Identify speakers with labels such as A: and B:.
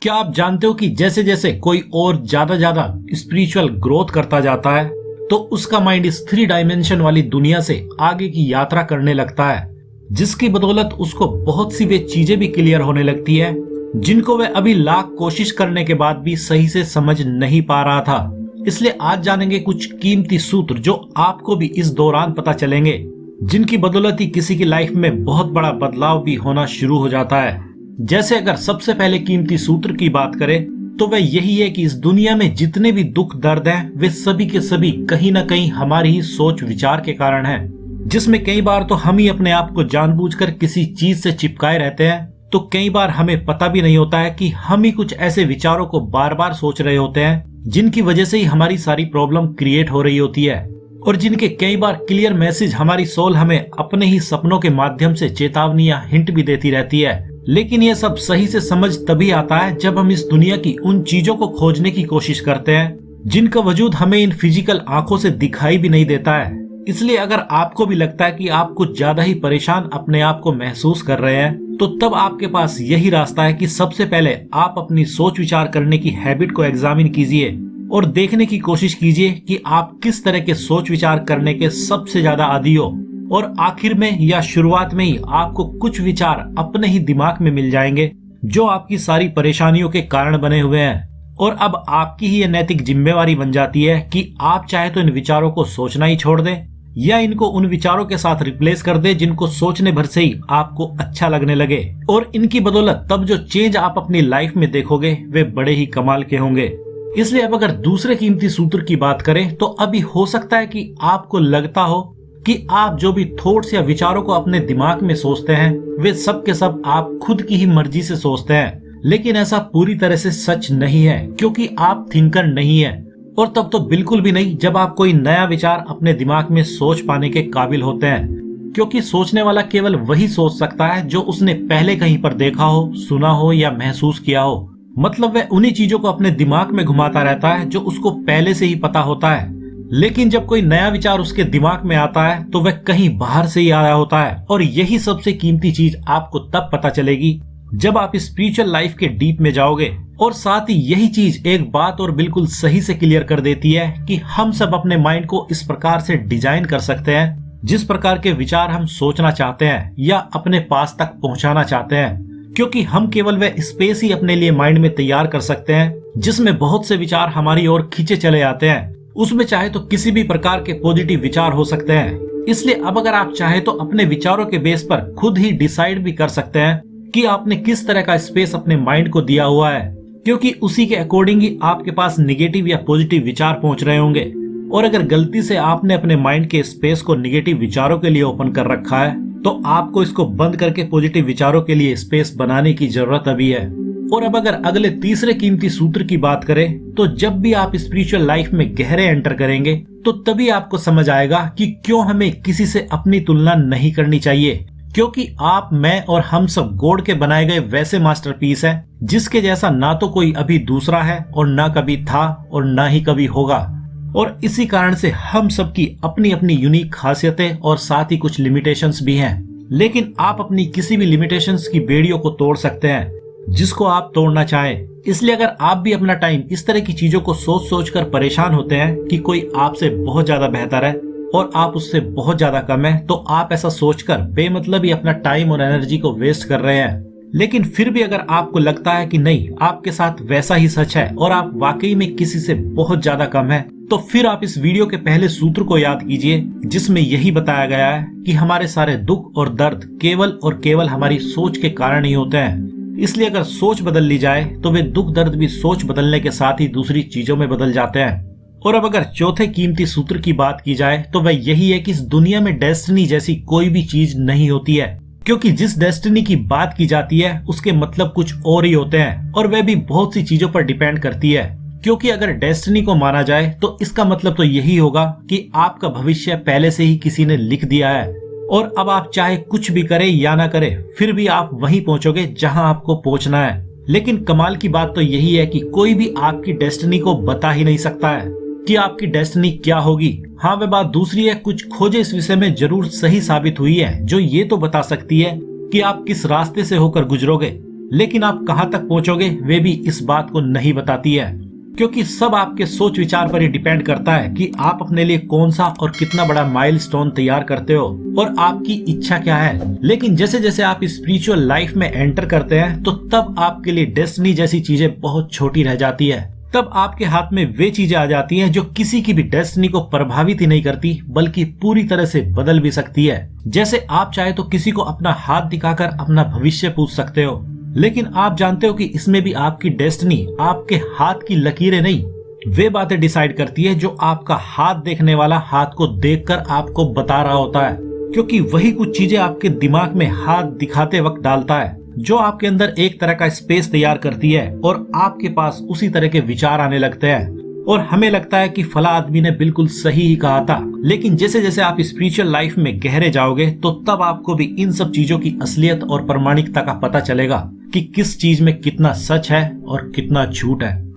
A: क्या आप जानते हो कि जैसे जैसे कोई और ज्यादा स्पिरिचुअल ग्रोथ करता जाता है तो उसका माइंड इस 3 डायमेंशन वाली दुनिया से आगे की यात्रा करने लगता है, जिसकी बदौलत उसको बहुत सी वे चीजें भी क्लियर होने लगती है जिनको वह अभी लाख कोशिश करने के बाद भी सही से समझ नहीं पा रहा था। इसलिए आज जानेंगे कुछ कीमती सूत्र जो आपको भी इस दौरान पता चलेंगे, जिनकी बदौलत ही किसी की लाइफ में बहुत बड़ा बदलाव भी होना शुरू हो जाता है। जैसे अगर सबसे पहले कीमती सूत्र की बात करें तो वह यही है कि इस दुनिया में जितने भी दुख दर्द हैं वे सभी के सभी कहीं ना कहीं हमारी ही सोच विचार के कारण हैं, जिसमें कई बार तो हम ही अपने आप को जानबूझकर किसी चीज से चिपकाए रहते हैं, तो कई बार हमें पता भी नहीं होता है कि हम ही कुछ ऐसे विचारों को बार बार सोच रहे होते हैं जिनकी वजह से ही हमारी सारी प्रॉब्लम क्रिएट हो रही होती है, और जिनके कई बार क्लियर मैसेज हमारी सोल हमें अपने ही सपनों के माध्यम से चेतावनी या हिंट भी देती रहती है। लेकिन ये सब सही से समझ तभी आता है जब हम इस दुनिया की उन चीजों को खोजने की कोशिश करते हैं जिनका वजूद हमें इन फिजिकल आंखों से दिखाई भी नहीं देता है। इसलिए अगर आपको भी लगता है कि आप कुछ ज्यादा ही परेशान अपने आप को महसूस कर रहे हैं, तो तब आपके पास यही रास्ता है कि सबसे पहले आप अपनी सोच विचार करने की हैबिट को एग्जामिन कीजिए और देखने की कोशिश कीजिए कि आप किस तरह के सोच विचार करने के सबसे ज्यादा आदी हो, और आखिर में या शुरुआत में ही आपको कुछ विचार अपने ही दिमाग में मिल जाएंगे जो आपकी सारी परेशानियों के कारण बने हुए हैं। और अब आपकी ही ये नैतिक जिम्मेवारी बन जाती है कि आप चाहे तो इन विचारों को सोचना ही छोड़ दें या इनको उन विचारों के साथ रिप्लेस कर दें जिनको सोचने भर से ही आपको अच्छा लगने लगे, और इनकी बदौलत तब जो चेंज आप अपनी लाइफ में देखोगे वे बड़े ही कमाल के होंगे। इसलिए अब अगर दूसरे कीमती सूत्र की बात करें तो अभी हो सकता है कि आपको लगता हो कि आप जो भी थॉट्स या विचारों को अपने दिमाग में सोचते हैं वे सब के सब आप खुद की ही मर्जी से सोचते हैं, लेकिन ऐसा पूरी तरह से सच नहीं है क्योंकि आप थिंकर नहीं है, और तब तो बिल्कुल भी नहीं जब आप कोई नया विचार अपने दिमाग में सोच पाने के काबिल होते हैं, क्योंकि सोचने वाला केवल वही सोच सकता है जो उसने पहले कहीं पर देखा हो, सुना हो या महसूस किया हो। मतलब वह उन्हीं चीजों को अपने दिमाग में घुमाता रहता है जो उसको पहले से ही पता होता है। लेकिन जब कोई नया विचार उसके दिमाग में आता है तो वह कहीं बाहर से ही आया होता है, और यही सबसे कीमती चीज आपको तब पता चलेगी जब आप स्पिरिचुअल लाइफ के डीप में जाओगे। और साथ ही यही चीज एक बात और बिल्कुल सही से क्लियर कर देती है कि हम सब अपने माइंड को इस प्रकार से डिजाइन कर सकते हैं जिस प्रकार के विचार हम सोचना चाहते हैं या अपने पास तक पहुंचाना चाहते हैं, क्योंकि हम केवल वह स्पेस ही अपने लिए माइंड में तैयार कर सकते हैं जिसमें बहुत से विचार हमारी ओर खींचे चले आते हैं। उसमें चाहे तो किसी भी प्रकार के पॉजिटिव विचार हो सकते हैं। इसलिए अब अगर आप चाहे तो अपने विचारों के बेस पर खुद ही डिसाइड भी कर सकते हैं कि आपने किस तरह का स्पेस अपने माइंड को दिया हुआ है, क्योंकि उसी के अकॉर्डिंग ही आपके पास निगेटिव या पॉजिटिव विचार पहुंच रहे होंगे। और अगर गलती से आपने अपने माइंड के स्पेस को निगेटिव विचारों के लिए ओपन कर रखा है तो आपको इसको बंद करके पॉजिटिव विचारों के लिए स्पेस बनाने की जरूरत अभी है। और अब अगर अगले तीसरे कीमती सूत्र की बात करें तो जब भी आप स्पिरिचुअल लाइफ में गहरे एंटर करेंगे तो तभी आपको समझ आएगा कि क्यों हमें किसी से अपनी तुलना नहीं करनी चाहिए, क्योंकि आप, मैं और हम सब गॉड के बनाए गए वैसे मास्टरपीस हैं जिसके जैसा ना तो कोई अभी दूसरा है और ना कभी था और ना ही कभी होगा। और इसी कारण से हम सब की अपनी अपनी यूनिक खासियतें और साथ ही कुछ लिमिटेशंस भी हैं, लेकिन आप अपनी किसी भी लिमिटेशंस की बेड़ियों को तोड़ सकते हैं जिसको आप तोड़ना चाहें। इसलिए अगर आप भी अपना टाइम इस तरह की चीजों को सोच सोच कर परेशान होते हैं कि कोई आपसे बहुत ज्यादा बेहतर है और आप उससे बहुत ज्यादा कम है, तो आप ऐसा सोचकर बेमतलब ही अपना टाइम और एनर्जी को वेस्ट कर रहे हैं। लेकिन फिर भी अगर आपको लगता है कि नहीं, आपके साथ वैसा ही सच है और आप वाकई में किसी से बहुत ज्यादा कम है, तो फिर आप इस वीडियो के पहले सूत्र को याद कीजिए जिसमें यही बताया गया है कि हमारे सारे दुख और दर्द केवल और केवल हमारी सोच के कारण ही होते हैं। इसलिए अगर सोच बदल ली जाए तो वे दुख दर्द भी सोच बदलने के साथ ही दूसरी चीजों में बदल जाते हैं। और अब अगर चौथे कीमती सूत्र की बात की जाए तो वह यही है कि इस दुनिया में डेस्टिनी जैसी कोई भी चीज नहीं होती है, क्योंकि जिस डेस्टिनी की बात की जाती है उसके मतलब कुछ और ही होते हैं, और वह भी बहुत सी चीजों पर डिपेंड करती है। क्योंकि अगर डेस्टिनी को माना जाए तो इसका मतलब तो यही होगा कि आपका भविष्य पहले से ही किसी ने लिख दिया है, और अब आप चाहे कुछ भी करें या ना करें फिर भी आप वहीं पहुंचोगे जहां आपको पहुंचना है। लेकिन कमाल की बात तो यही है कि कोई भी आपकी डेस्टिनी को बता ही नहीं सकता है कि आपकी डेस्टिनी क्या होगी। हाँ, वह बात दूसरी है, कुछ खोजें इस विषय में जरूर सही साबित हुई है जो ये तो बता सकती है कि आप किस रास्ते से होकर गुजरोगे, लेकिन आप कहां तक पहुंचोगे वे भी इस बात को नहीं बताती है, क्योंकि सब आपके सोच विचार पर ही डिपेंड करता है कि आप अपने लिए कौन सा और कितना बड़ा माइलस्टोन तैयार करते हो और आपकी इच्छा क्या है। लेकिन जैसे जैसे आप स्पिरिचुअल लाइफ में एंटर करते हैं तो तब आपके लिए डेस्टिनी जैसी चीजें बहुत छोटी रह जाती है। तब आपके हाथ में वे चीजें आ जाती हैं जो किसी की भी डेस्टिनी को प्रभावित ही नहीं करती बल्कि पूरी तरह से बदल भी सकती है। जैसे आप चाहे तो किसी को अपना हाथ दिखाकर अपना भविष्य पूछ सकते हो, लेकिन आप जानते हो कि इसमें भी आपकी डेस्टिनी आपके हाथ की लकीरें नहीं, वे बातें डिसाइड करती है जो आपका हाथ देखने वाला हाथ को देखकर आपको बता रहा होता है, क्योंकि वही कुछ चीजें आपके दिमाग में हाथ दिखाते वक्त डालता है जो आपके अंदर एक तरह का स्पेस तैयार करती है और आपके पास उसी तरह के विचार आने लगते हैं और हमें लगता है कि फला आदमी ने बिल्कुल सही ही कहा था। लेकिन जैसे जैसे आप स्पिरिचुअल लाइफ में गहरे जाओगे तो तब आपको भी इन सब चीजों की असलियत और प्रामाणिकता का पता चलेगा कि किस चीज में कितना सच है और कितना झूठ है।